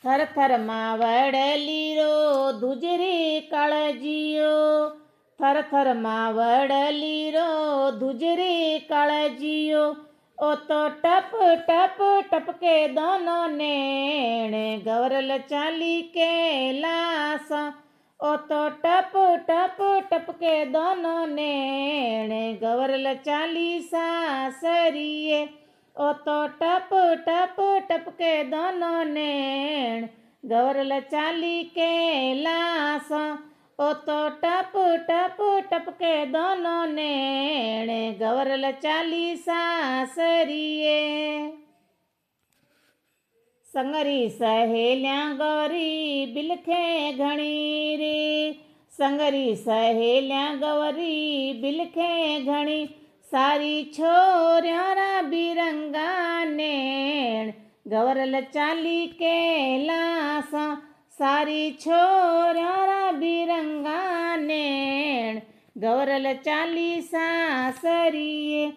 थर थर मावड़लीरो धुजरी काळजियो। थर थर मावड़लीरो धुजरी काळजियो। ओ तो टप टप टपके दोनों नेण गवरल चाली के लास। ओ तो टप टप टपके दोनों नेण गवरल चाली सासरिए। ओ तो टप टप टपके दोनों नेण गवरल चाली के लास। ओ तो टप टप टपके दोनों नेण गवरल चाली सासरिए। संगरी सहेल्या गौरी बिलखे घणी रे। संगरी सहेल्या गौरी बिलखे घणी। सारी छोर्यारा बिरंगा नेण गवरल चाली के लास। सारी छोर्यारा बिरंगा नेण गवरल चाली सासरिए।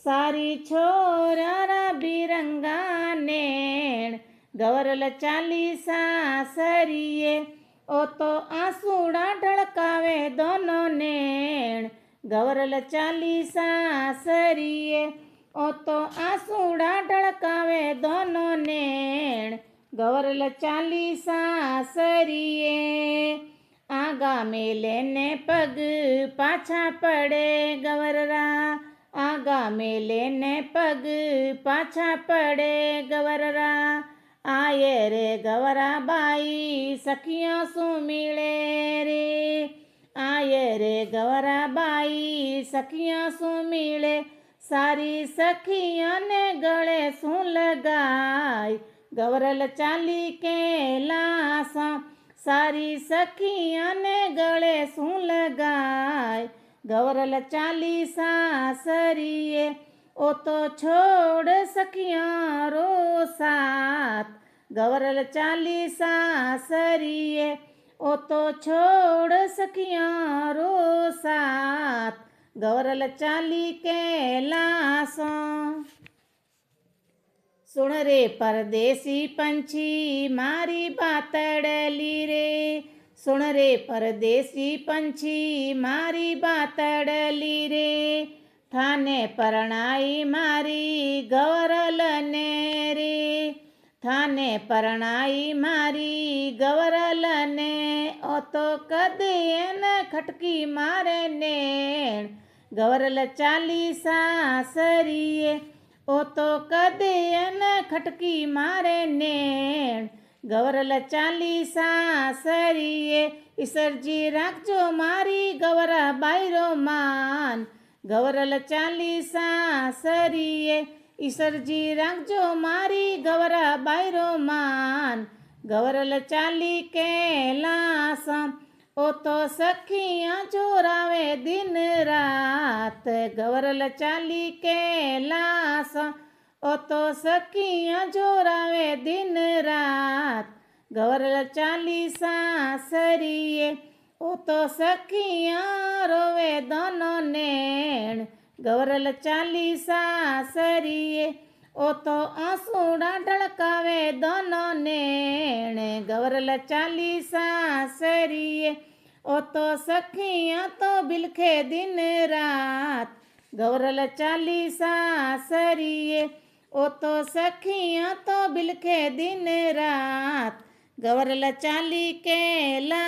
सारी छोर्यारा बिरंगा नेण गवरल चाली सासरिए। ओ तो आंसूड़ा ढड़कावे दोनों नेण गवरल चाली सासरिए। ओ तो आंसूड़ा ढड़कावे दोनों नेण गवरल चाली सासरिए। आगा मेले ने पग पाछा पड़े गवररा। आगा मेले ने पग पाछा पड़े गवररा। आये रे गवरा बाई सखियों सु मिले रे। आये रे गवरा बाई सखियों सु मिले। सारी सखियों ने गले सु लगाई गवरल चाली के लास। सारी सखियों ने गले सु लगाई गवरल चाली सासरिए। ओ तो छोड़ सखियां रो साथ गवरल चाली सासरिए। ओ तो छोड़ सखियां रो साथ गवरल चाली के लासों। सुन रे परदेसी पंछी मारी बातड़ली रे। सुन रे परदेसी पंछी मारी बातड़ली रे। थाने परणाई मारी गवरल ने रे। थाने परणाई मारी गवरल ने। ओ तो कदेन खटकी मारे नेण गवरल चाली सासरिए। ओ तो कदेन खटकी मारे नेण गवरल चाली सासरिए। ईसरजी राखजो मारी गवरा बाईरो मान गवरल चाली सासरिए। ईसरजी राखजो मारी गवरा बाईरो मान गवरल चाली के लास। ओ तो सखियां जोरावे दिन रात गवरल चाली के लास। ओ तो सखियां जोरावे दिन रात गवरल चाली सासरिए। ओ तो सखियां रोवे दोनों नेण गवरल चाली सासरिए। ओ तो आंसूड़ा ढड़कावे दोनों नेण गवरल चाली सासरिए। ओ तो सखियां तो बिलखे दिन रात गवरल चाली सासरिए। ओ तो सखियां तो बिलखे दिन रात गवरल चाली के ला।